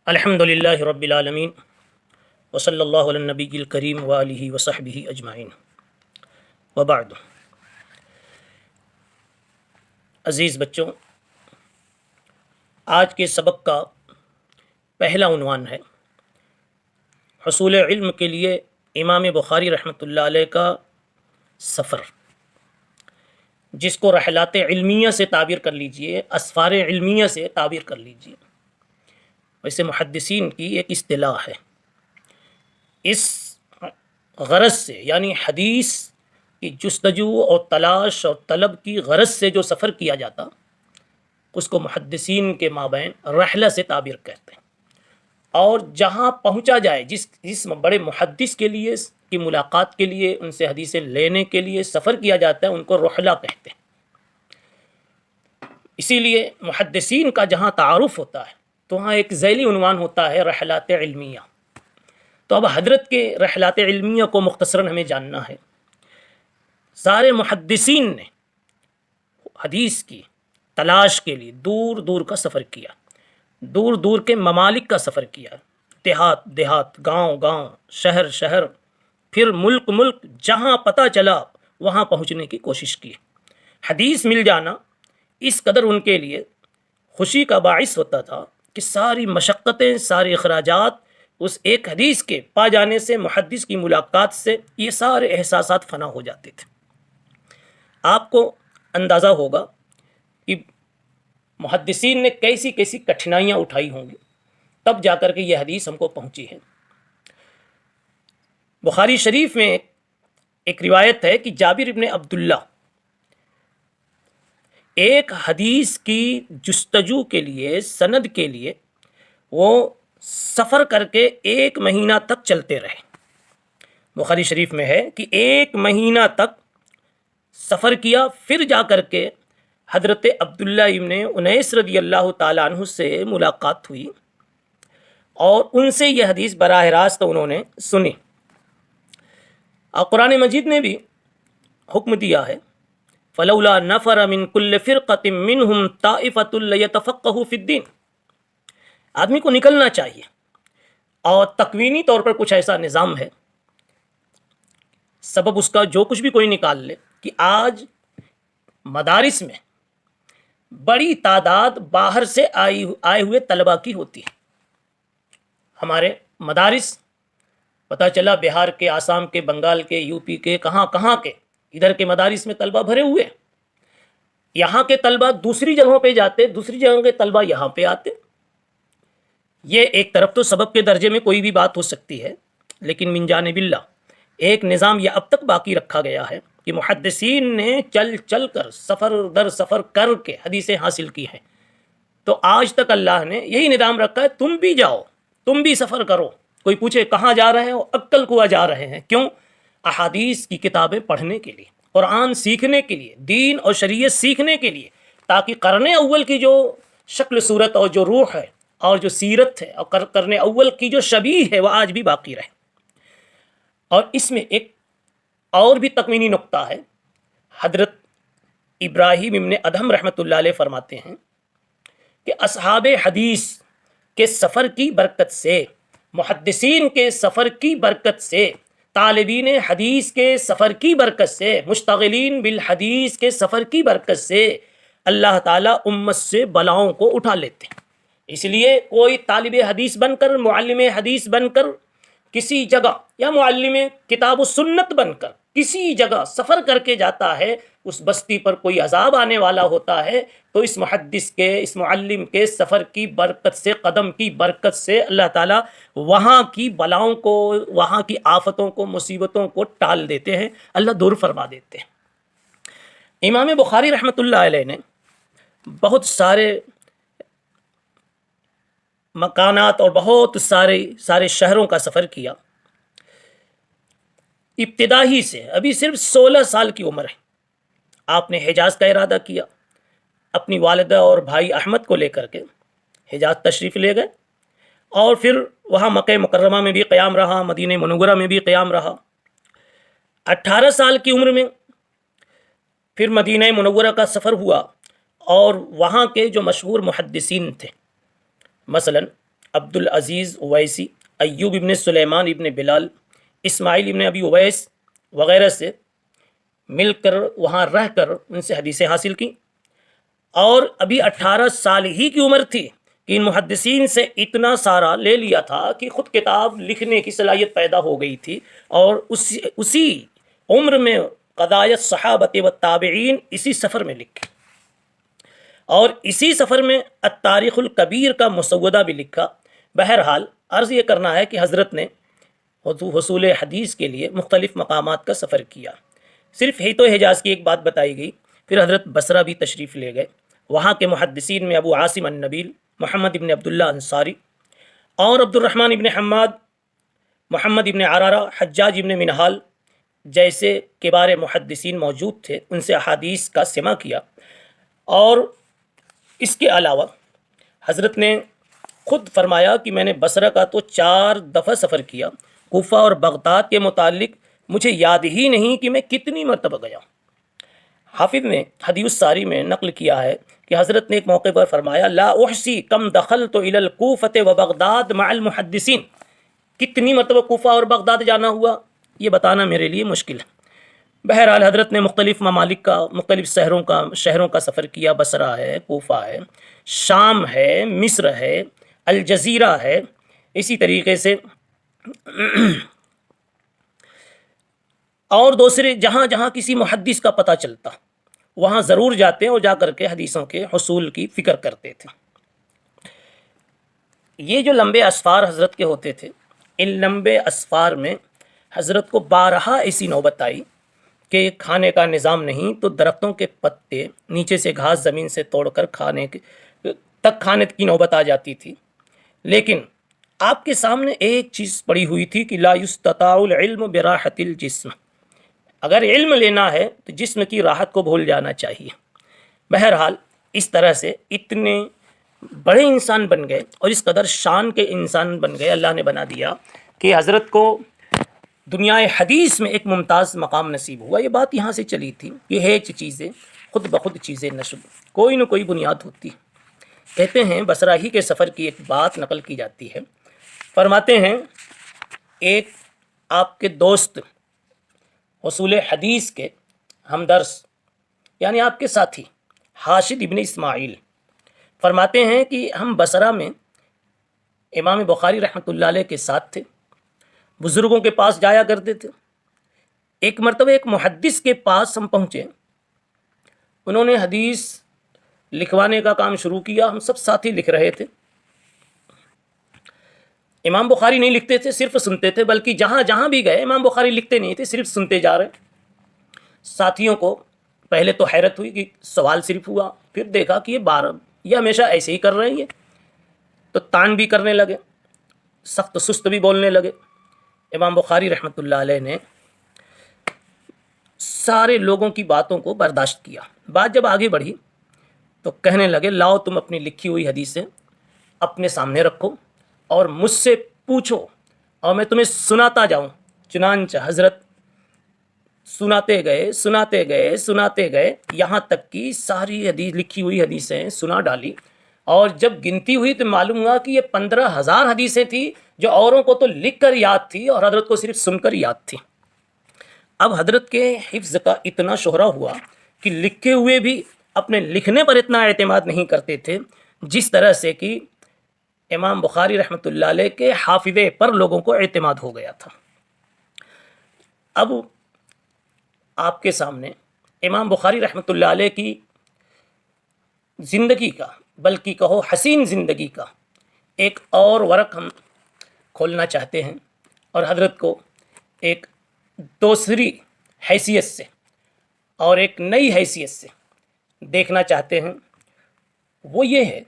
الحمد للہ رب العالمین وصلی اللہ علی النبی الکریم وآلہ وصحبہ اجمعین وبعد۔ عزیز بچوں، آج کے سبق کا پہلا عنوان ہے حصول علم کے لیے امام بخاری رحمۃ اللہ علیہ کا سفر، جس کو رحلات علمیہ سے تعبیر کر لیجئے، اسفار علمیہ سے تعبیر کر لیجئے۔ ویسے محدثین کی ایک اصطلاح ہے، اس غرض سے یعنی حدیث کی جستجو اور تلاش اور طلب کی غرض سے جو سفر کیا جاتا اس کو محدثین کے مابین رحلہ سے تعبیر کہتے ہیں، اور جہاں پہنچا جائے جس بڑے محدث کے لیے کی ملاقات کے لیے، ان سے حدیثیں لینے کے لیے سفر کیا جاتا ہے، ان کو رحلہ کہتے ہیں۔ اسی لیے محدثین کا جہاں تعارف ہوتا ہے تو وہاں ایک ذیلی عنوان ہوتا ہے رحلات علمیہ۔ تو اب حضرت کے رحلات علمیہ کو مختصراً ہمیں جاننا ہے۔ سارے محدثین نے حدیث کی تلاش کے لیے دور دور کا سفر کیا، دور دور کے ممالک کا سفر کیا، دیہات، گاؤں، شہر، پھر ملک، جہاں پتہ چلا وہاں پہنچنے کی کوشش کی۔ حدیث مل جانا اس قدر ان کے لیے خوشی کا باعث ہوتا تھا کہ ساری مشقتیں، سارے اخراجات اس ایک حدیث کے پا جانے سے، محدث کی ملاقات سے، یہ سارے احساسات فنا ہو جاتے تھے۔ آپ کو اندازہ ہوگا کہ محدثین نے کیسی کیسی کٹھنائیاں اٹھائی ہوں گی، تب جا کر کے یہ حدیث ہم کو پہنچی ہے۔ بخاری شریف میں ایک روایت ہے کہ جابر ابن عبداللہ ایک حدیث کی جستجو کے لیے، سند کے لیے وہ سفر کر کے 1 مہینہ تک چلتے رہے۔ بخاری شریف میں ہے کہ 1 مہینہ تک سفر کیا، پھر جا کر کے حضرت عبداللہ ابن انیس رضی اللہ تعالیٰ عنہ سے ملاقات ہوئی اور ان سے یہ حدیث براہ راست انہوں نے سنی۔ اور قرآن مجید نے بھی حکم دیا ہے فلولا نفر من كل فرقة منهم طائفة ليتفقهوا في الدين۔ آدمی کو نکلنا چاہیے، اور تکوینی طور پر کچھ ایسا نظام ہے، سبب اس کا جو کچھ بھی کوئی نکال لے، کہ آج مدارس میں بڑی تعداد باہر سے آئے ہوئے طلباء کی ہوتی ہے۔ ہمارے مدارس پتہ چلا بہار کے، آسام کے، بنگال کے، یو پی کے، کہاں کے، ادھر کے مدارس میں طلباء بھرے ہوئے، یہاں کے طلباء دوسری جگہوں پہ جاتے، دوسری جگہوں کے طلباء یہاں پہ آتے۔ یہ ایک طرف تو سبب کے درجے میں کوئی بھی بات ہو سکتی ہے، لیکن من جانب اللہ ایک نظام یہ اب تک باقی رکھا گیا ہے کہ محدثین نے چل کر، سفر در سفر کر کے حدیثیں حاصل کی ہیں۔ تو آج تک اللہ نے یہی نظام رکھا ہے، تم بھی جاؤ، تم بھی سفر کرو۔ کوئی پوچھے کہاں جا رہے ہو؟ عقل کو جا رہے ہیں۔ کیوں؟ احادیث کی کتابیں پڑھنے کے لیے، قرآن سیکھنے کے لیے، دین اور شریعت سیکھنے کے لیے، تاکہ قرن اول کی جو شکل صورت اور جو روح ہے اور جو سیرت ہے اور قرن اول کی جو شبیہ ہے وہ آج بھی باقی رہے۔ اور اس میں ایک اور بھی تکوینی نقطہ ہے۔ حضرت ابراہیم ابن ادہم رحمۃ اللہ علیہ فرماتے ہیں کہ اصحاب حدیث کے سفر کی برکت سے، محدثین کے سفر کی برکت سے، طالبین حدیث کے سفر کی برکت سے، مشتغلین بالحدیث کے سفر کی برکت سے اللہ تعالیٰ امت سے بلاؤں کو اٹھا لیتے ہیں۔ اس لیے کوئی طالب حدیث بن کر، معلم حدیث بن کر کسی جگہ، یا معلم کتاب و سنت بن کر کسی جگہ سفر کر کے جاتا ہے، اس بستی پر کوئی عذاب آنے والا ہوتا ہے، تو اس محدث کے، اس معلم کے سفر کی برکت سے، قدم کی برکت سے اللہ تعالیٰ وہاں کی بلاؤں کو، وہاں کی آفتوں کو، مصیبتوں کو ٹال دیتے ہیں، اللہ دور فرما دیتے ہیں۔ امام بخاری رحمۃ اللہ علیہ نے بہت سارے مکانات اور بہت سارے شہروں کا سفر کیا۔ ابتدا ہی سے، ابھی صرف 16 سال کی عمر ہے، آپ نے حجاز کا ارادہ کیا، اپنی والدہ اور بھائی احمد کو لے کر کے حجاز تشریف لے گئے، اور پھر وہاں مکہ مکرمہ میں بھی قیام رہا، مدینہ منورہ میں بھی قیام رہا۔ 18 سال کی عمر میں پھر مدینہ منورہ کا سفر ہوا، اور وہاں کے جو مشہور محدثین تھے، مثلا عبد العزیز اویسی، ایوب ابن سلیمان ابن بلال، اسماعیل ابن ابی اویس وغیرہ سے مل کر وہاں رہ کر ان سے حدیثیں حاصل کی، اور ابھی 18 سال ہی کی عمر تھی کہ ان محدثین سے اتنا سارا لے لیا تھا کہ خود کتاب لکھنے کی صلاحیت پیدا ہو گئی تھی، اور اسی عمر میں قضایت صحابت و تابعین اسی سفر میں لکھے، اور اسی سفر میں التاریخ الکبیر کا مسودہ بھی لکھا۔ بہرحال عرض یہ کرنا ہے کہ حضرت نے حصول حدیث کے لیے مختلف مقامات کا سفر کیا۔ صرف ہی تو حجاز کی ایک بات بتائی گئی، پھر حضرت بصرہ بھی تشریف لے گئے۔ وہاں کے محدثین میں ابو عاصم النبیل، محمد ابن عبداللہ انصاری، اور عبد الرحمن ابن حماد، محمد ابن عرارہ، حجاج ابن منہال جیسے کبار محدثین موجود تھے، ان سے احادیث کا سماع کیا۔ اور اس کے علاوہ حضرت نے خود فرمایا کہ میں نے بصرہ کا تو 4 دفعہ سفر کیا، کوفہ اور بغداد کے متعلق مجھے یاد ہی نہیں کہ میں کتنی مرتبہ گیا۔ حافظ نے حدیث الساری میں نقل کیا ہے کہ حضرت نے ایک موقع پر فرمایا لا احصی کم دخلت الى الکوفۃ وبغداد مع المحدثین، کتنی مرتبہ کوفہ اور بغداد جانا ہوا یہ بتانا میرے لیے مشکل ہے۔ بہرحال حضرت نے مختلف ممالک کا، مختلف شہروں کا سفر کیا، بصرہ ہے، کوفہ ہے، شام ہے، مصر ہے، الجزیرہ ہے، اسی طریقے سے اور دوسرے جہاں جہاں کسی محدث کا پتہ چلتا وہاں ضرور جاتے اور جا کر کے حدیثوں کے حصول کی فکر کرتے تھے۔ یہ جو لمبے اسفار حضرت کے ہوتے تھے، ان لمبے اسفار میں حضرت کو بارہا ایسی نوبت آئی کہ کھانے کا نظام نہیں تو درختوں کے پتے نیچے سے گھاس زمین سے توڑ کر کھانے کی نوبت آ جاتی تھی، لیکن آپ کے سامنے ایک چیز پڑی ہوئی تھی کہ لا یستطاع العلم براحت الجسم، اگر علم لینا ہے تو جسم کی راحت کو بھول جانا چاہیے۔ بہرحال اس طرح سے اتنے بڑے انسان بن گئے اور اس قدر شان کے انسان بن گئے، اللہ نے بنا دیا کہ حضرت کو دنیا حدیث میں ایک ممتاز مقام نصیب ہوا۔ یہ بات یہاں سے چلی تھی، یہ ہے چیزیں خود بخود چیزیں نشب، کوئی نہ کوئی بنیاد ہوتی۔ کہتے ہیں بصرہ ہی کے سفر کی ایک بات نقل کی جاتی ہے، فرماتے ہیں ایک آپ کے دوست حصول حدیث کے ہمدرس یعنی آپ کے ساتھی حاشد ابن اسماعیل فرماتے ہیں کہ ہم بصرہ میں امام بخاری رحمۃ اللہ علیہ کے ساتھ تھے، بزرگوں کے پاس جایا کرتے تھے۔ ایک مرتبہ ایک محدث کے پاس ہم پہنچے، انہوں نے حدیث لکھوانے کا کام شروع کیا، ہم سب ساتھی لکھ رہے تھے۔ امام بخاری نہیں لکھتے تھے، صرف سنتے تھے، بلکہ جہاں جہاں بھی گئے امام بخاری لکھتے نہیں تھے، صرف سنتے جا رہے۔ ساتھیوں کو پہلے تو حیرت ہوئی کہ سوال صرف ہوا، پھر دیکھا کہ یہ ہمیشہ ایسے ہی کر رہے ہیں، تو تان بھی کرنے لگے، سخت سست بھی بولنے لگے۔ امام بخاری رحمۃ اللہ علیہ نے سارے لوگوں کی باتوں کو برداشت کیا۔ بات جب آگے بڑھی تو کہنے لگے لاؤ تم اپنی لکھی ہوئی حدیثیں اپنے سامنے رکھو اور مجھ سے پوچھو اور میں تمہیں سناتا جاؤں۔ چنانچہ حضرت سناتے گئے یہاں تک کہ ساری حدیث لکھی ہوئی حدیثیں سنا ڈالی، اور جب گنتی ہوئی تو معلوم ہوا کہ یہ 15,000 حدیثیں تھیں جو اوروں کو تو لکھ کر یاد تھی اور حضرت کو صرف سن کر یاد تھی۔ اب حضرت کے حفظ کا اتنا شہرہ ہوا کہ لکھے ہوئے بھی اپنے لکھنے پر اتنا اعتماد نہیں کرتے تھے جس طرح سے کہ امام بخاری رحمۃ اللہ علیہ کے حافظے پر لوگوں کو اعتماد ہو گیا تھا۔ اب آپ کے سامنے امام بخاری رحمۃ اللہ علیہ کی زندگی کا، بلکہ کہو حسین زندگی کا ایک اور ورق ہم کھولنا چاہتے ہیں اور حضرت کو ایک دوسری حیثیت سے اور ایک نئی حیثیت سے دیکھنا چاہتے ہیں۔ وہ یہ ہے،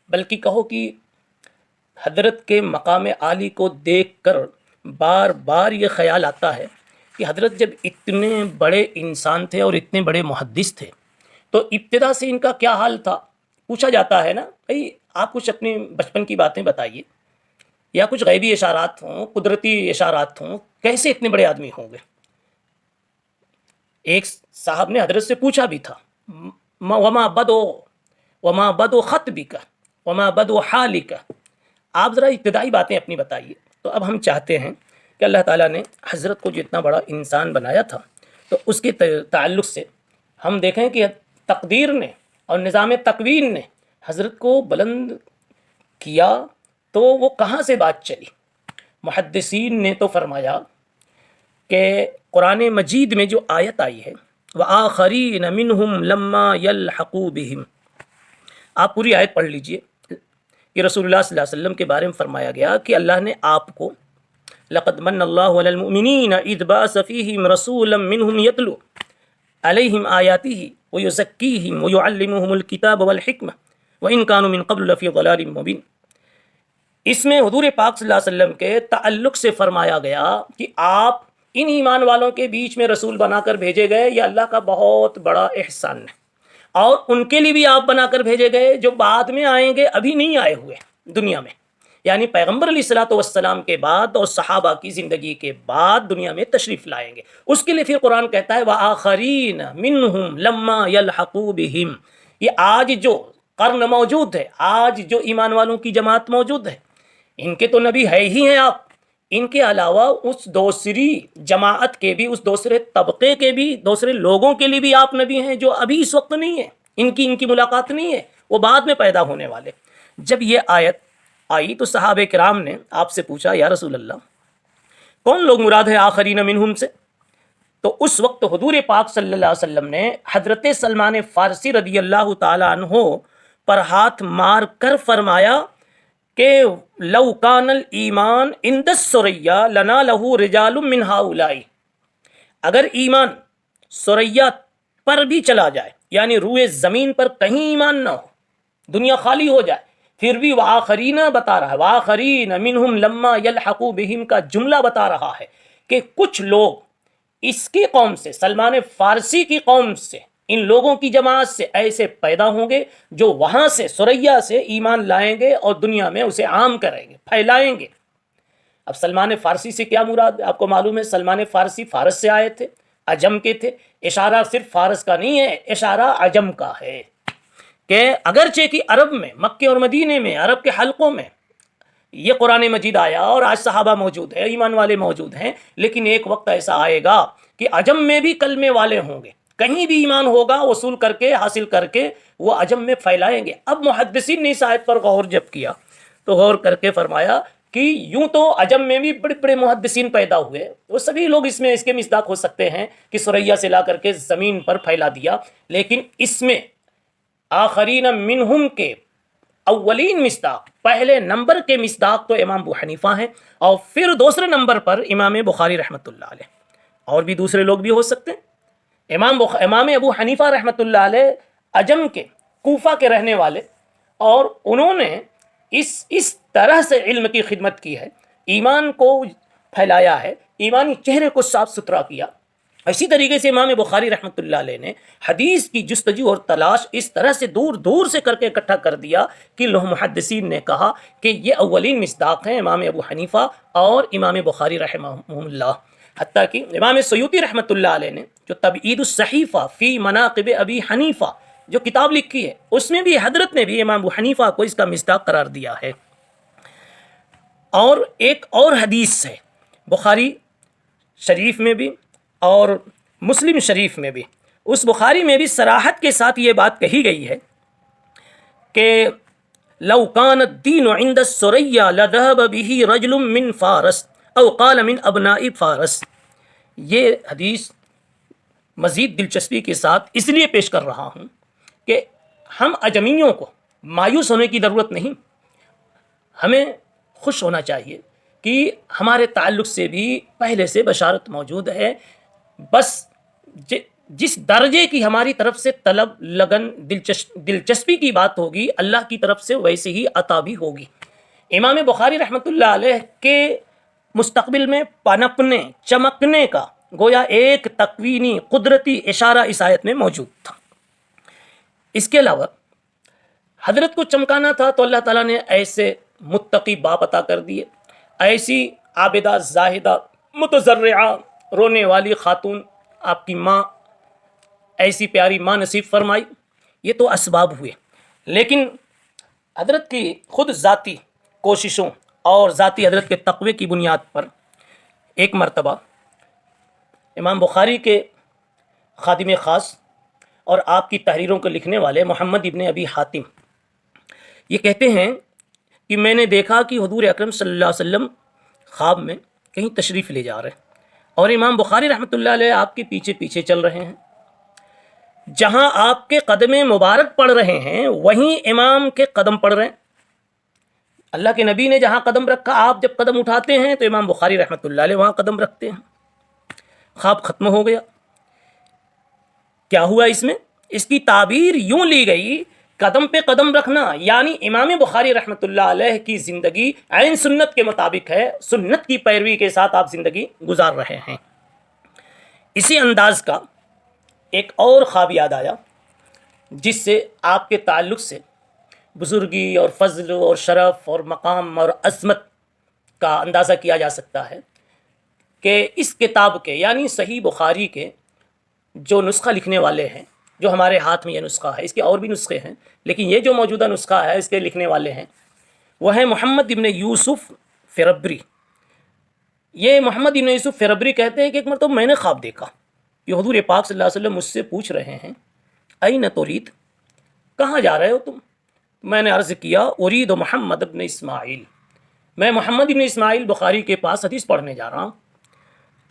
بلکہ کہو کہ حضرت کے مقام عالی کو دیکھ کر بار بار یہ خیال آتا ہے کہ حضرت جب اتنے بڑے انسان تھے اور اتنے بڑے محدث تھے تو ابتدا سے ان کا کیا حال تھا؟ پوچھا جاتا ہے نا، بھائی آپ کچھ اپنی بچپن کی باتیں بتائیے، یا کچھ غیبی اشارات ہوں، قدرتی اشارات ہوں، کیسے اتنے بڑے آدمی ہوں گے؟ ایک صاحب نے حضرت سے پوچھا بھی تھا وما بدو خطبک وما بدو حالک، آپ ذرا ابتدائی باتیں اپنی بتائیے. تو اب ہم چاہتے ہیں کہ اللہ تعالیٰ نے حضرت کو جو اتنا بڑا انسان بنایا تھا تو اس کے تعلق سے ہم دیکھیں کہ تقدیر نے اور نظام تکوین نے حضرت کو بلند کیا تو وہ کہاں سے بات چلی. محدثین نے تو فرمایا کہ قرآن مجید میں جو آیت آئی ہے وَآخَرِينَ مِنْهُمْ لَمَّا يَلْحَقُوا بِهِمْ، آپ پوری آیت پڑھ لیجئے کہ رسول اللہ صلی اللہ علیہ وسلم کے بارے میں فرمایا گیا کہ اللہ نے آپ کو لَقَدْ مَنَّ اللَّهُ عَلَى الْمُؤْمِنِينَ إِذْ بَعَثَ فِيهِمْ رَسُولًا مِّنْهُمْ يَتْلُو عَلَيْهِمْ آيَاتِهِ وَيُزَكِّيهِمْ وَيُعَلِّمُهُمُ الْكِتَابَ وَالْحِكْمَةَ وَإِنْ كَانُوا مِنْ قَبْلُ لَفِي ضَلَالٍ مُّبِينٍ. اس میں حضور پاک صلی اللہ علیہ وسلم کے تعلق سے فرمایا گیا کہ آپ ان ایمان والوں کے بیچ میں رسول بنا کر بھیجے گئے، یہ اللہ کا بہت بڑا احسان ہے. اور ان کے لیے بھی آپ بنا کر بھیجے گئے جو بعد میں آئیں گے، ابھی نہیں آئے ہوئے دنیا میں، یعنی پیغمبر علیہ الصلوۃ والسلام کے بعد اور صحابہ کی زندگی کے بعد دنیا میں تشریف لائیں گے. اس کے لیے پھر قرآن کہتا ہے وَآخَرِينَ مِنْهُمْ لَمَّا يَلْحَقُوا بِهِمْ. یہ آج جو قرن موجود ہے، آج جو ایمان والوں کی جماعت موجود ہے، ان کے تو نبی ہے ہی ہیں آپ، ان کے علاوہ اس دوسری جماعت کے بھی، اس دوسرے طبقے کے بھی، دوسرے لوگوں کے لیے بھی آپ نبی ہیں جو ابھی اس وقت نہیں ہیں، ان کی ملاقات نہیں ہے، وہ بعد میں پیدا ہونے والے. جب یہ آیت آئی تو صحابہ کرام نے آپ سے پوچھا یا رسول اللہ کون لوگ مراد ہے آخرین منہم سے؟ تو اس وقت حضور پاک صلی اللہ علیہ وسلم نے حضرت سلمان فارسی رضی اللہ تعالی عنہ پر ہاتھ مار کر فرمایا کہ لو کان الایمان عند الثریا لنالہ رجال من ہؤلاء، اگر ایمان ثریا پر بھی چلا جائے، یعنی روئے زمین پر کہیں ایمان نہ ہو، دنیا خالی ہو جائے، پھر بھی وآخرین بتا رہا ہے، وآخرین منہم لما یلحقوا بہم کا جملہ بتا رہا ہے کہ کچھ لوگ اس کی قوم سے، سلمان فارسی کی قوم سے، ان لوگوں کی جماعت سے ایسے پیدا ہوں گے جو وہاں سے ثریا سے ایمان لائیں گے اور دنیا میں اسے عام کریں گے، پھیلائیں گے. اب سلمان فارسی سے کیا مراد؟ آپ کو معلوم ہے سلمان فارسی فارس سے آئے تھے، عجم کے تھے. اشارہ صرف فارس کا نہیں ہے، اشارہ عجم کا ہے کہ اگرچہ کہ عرب میں، مکے اور مدینے میں، عرب کے حلقوں میں یہ قرآن مجید آیا اور آج صحابہ موجود ہیں، ایمان والے موجود ہیں، لیکن ایک وقت ایسا آئے گا کہ عجم میں بھی کلمے والے ہوں گے، کہیں بھی ایمان ہوگا وصول کر کے، حاصل کر کے وہ عجم میں پھیلائیں گے. اب محدثین نے اس آیت پر غور جب کیا تو غور کر کے فرمایا کہ یوں تو عجم میں بھی بڑے بڑے محدثین پیدا ہوئے، وہ سبھی لوگ اس میں اس کے مصداق ہو سکتے ہیں کہ ثریا سے لا کر کے زمین پر پھیلا دیا، لیکن اس میں آخرین منہم کے اولین مصداق، پہلے نمبر کے مصداق تو امام ابو حنیفہ ہیں، اور پھر دوسرے نمبر پر امام بخاری رحمۃ اللہ علیہ، اور بھی دوسرے لوگ بھی ہو سکتے ہیں. امام ابو حنیفہ رحمۃ اللہ علیہ عجم کے، کوفہ کے رہنے والے، اور انہوں نے اس طرح سے علم کی خدمت کی ہے، ایمان کو پھیلایا ہے، ایمانی چہرے کو صاف ستھرا کیا. اسی طریقے سے امام بخاری رحمۃ اللہ علیہ نے حدیث کی جستجو اور تلاش اس طرح سے دور دور سے کر کے اکٹھا کر دیا کہ لوگ محدثین نے کہا کہ یہ اولین مصداق ہیں امام ابو حنیفہ اور امام بخاری رحمہ اللہ. حتیٰ کہ امام سیوطی رحمۃ اللہ علیہ نے جو تبعید الصحیفہ فی مناقب ابی حنیفہ جو کتاب لکھی ہے، اس میں بھی حضرت نے بھی امام ابو حنیفہ کو اس کا مصداق قرار دیا ہے. اور ایک اور حدیث ہے بخاری شریف میں بھی اور مسلم شریف میں بھی، اس بخاری میں بھی صراحت کے ساتھ یہ بات کہی گئی ہے کہ لو کان الدین عند الثریا لذهب به رجل من فارس او قال من ابناء فارس. یہ حدیث مزید دلچسپی کے ساتھ اس لیے پیش کر رہا ہوں کہ ہم اجمیوں کو مایوس ہونے کی ضرورت نہیں، ہمیں خوش ہونا چاہیے کہ ہمارے تعلق سے بھی پہلے سے بشارت موجود ہے. بس جس درجے کی ہماری طرف سے طلب، لگن، دلچسپی کی بات ہوگی، اللہ کی طرف سے ویسے ہی عطا بھی ہوگی. امام بخاری رحمۃ اللہ علیہ کے مستقبل میں پنپنے، چمکنے کا گویا ایک تکوینی قدرتی اشارہ اس آیت میں موجود تھا. اس کے علاوہ حضرت کو چمکانا تھا تو اللہ تعالیٰ نے ایسے متقی باپ عطا کر دیے، ایسی عابدہ، زاہدہ، متضرعہ، رونے والی خاتون، آپ کی ماں، ایسی پیاری ماں نصیب فرمائی. یہ تو اسباب ہوئے، لیکن حضرت کی خود ذاتی کوششوں اور ذاتی حضرت کے تقوی کی بنیاد پر ایک مرتبہ امام بخاری کے خادم خاص اور آپ کی تحریروں کو لکھنے والے محمد ابن ابی حاتم یہ کہتے ہیں کہ میں نے دیکھا کہ حضور اکرم صلی اللہ علیہ وسلم خواب میں کہیں تشریف لے جا رہے ہیں اور امام بخاری رحمۃ اللہ علیہ آپ کے پیچھے پیچھے چل رہے ہیں. جہاں آپ کے قدم مبارک پڑ رہے ہیں وہیں امام کے قدم پڑ رہے ہیں. اللہ کے نبی نے جہاں قدم رکھا آپ جب قدم اٹھاتے ہیں تو امام بخاری رحمۃ اللہ علیہ وہاں قدم رکھتے ہیں. خواب ختم ہو گیا. کیا ہوا اس میں؟ اس کی تعبیر یوں لی گئی قدم پہ قدم رکھنا یعنی امام بخاری رحمۃ اللہ علیہ کی زندگی عین سنت کے مطابق ہے، سنت کی پیروی کے ساتھ آپ زندگی گزار رہے ہیں. اسی انداز کا ایک اور خواب یاد آیا جس سے آپ کے تعلق سے بزرگی اور فضل اور شرف اور مقام اور عظمت کا اندازہ کیا جا سکتا ہے کہ اس کتاب کے یعنی صحیح بخاری کے جو نسخہ لکھنے والے ہیں، جو ہمارے ہاتھ میں یہ نسخہ ہے، اس کے اور بھی نسخے ہیں لیکن یہ جو موجودہ نسخہ ہے اس کے لکھنے والے ہیں وہ ہیں محمد ابن یوسف فربری. یہ محمد ابن یوسف فربری کہتے ہیں کہ ایک مرتبہ میں نے خواب دیکھا کہ حضور پاک صلی اللہ علیہ وسلم مجھ سے پوچھ رہے ہیں این ترید، کہاں جا رہے ہو تم؟ میں نے عرض کیا ارید محمد ابن اسماعیل، میں محمد ابن اسماعیل بخاری کے پاس حدیث پڑھنے جا رہا ہوں.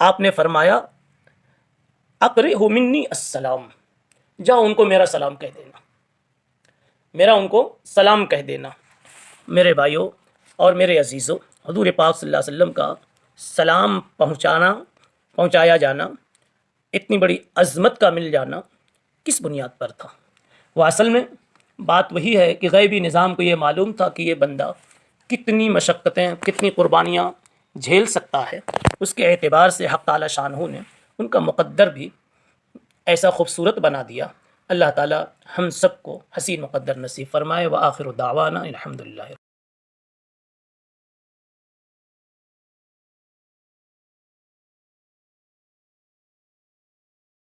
آپ نے فرمایا اقرئہ منی السلام، جاؤ ان کو میرا سلام کہہ دینا، میرا ان کو سلام کہہ دینا. میرے بھائیوں اور میرے عزیزوں، حضور پاک صلی اللہ علیہ وسلم کا سلام پہنچایا جانا، اتنی بڑی عظمت کا مل جانا کس بنیاد پر تھا؟ وہ اصل میں بات وہی ہے کہ غیبی نظام کو یہ معلوم تھا کہ یہ بندہ کتنی مشقتیں کتنی قربانیاں جھیل سکتا ہے. اس کے اعتبار سے حق تعالی شانہ نے ان کا مقدر بھی ایسا خوبصورت بنا دیا. اللہ تعالی ہم سب کو حسین مقدر نصیب فرمائے. وآخر دعوانا الحمدللہ.